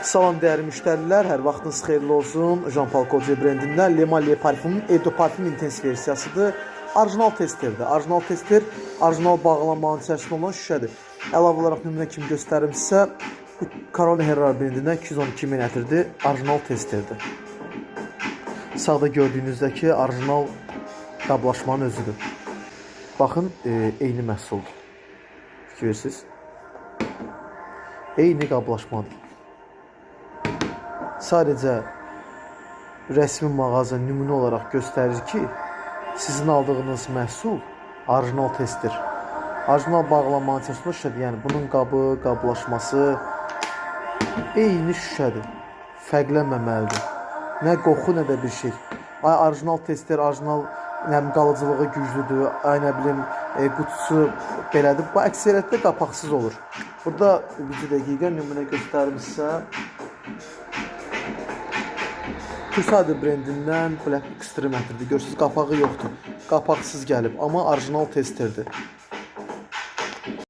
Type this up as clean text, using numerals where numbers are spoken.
Salam dəyərli müştərilər, hər vaxtınız xeyirli olsun. Jean Paul Gaultier brendindən Le Male parfümün Eau Parfüm intensiv versiyasıdır. Orijinal testerdir. Orijinal tester, orijinal bağlamanın içərisində olan şüşədir. Əlavə olaraq nümunə kimi göstərim sizə. Bu Carolina Herrera brendindən 212 ml-dir. Orijinal testerdir. Sağda gördüyünüzdəki orijinal qablaşmanın özüdür. Baxın, eyni məhsuldur. Fikir verirsiniz. Eyni qablaşmadır. Sadəcə rəsmi mağaza nümunə olaraq göstərir ki, sizin aldığınız məhsul orijinal testdir. Orijinal bağlamanın içərisində şüşədir. Yəni bunun qabı, qablaşması eyni şüşədir. Fərqlənməməlidir. Nə qoxu, nə də bir şey. Ay orijinal tester, orijinal qalıcılığı güclüdür. Ay nə bilim qutusu belədir. Bu əksəriyyətdə qapaqsız olur. Burada bir dəqiqə nümunə göstərim sizə. Crusader brendindən Black Extreme'dir. Görürsünüz, qapağı yoxdur. Qapaqsız gəlib, amma orijinal testerdir.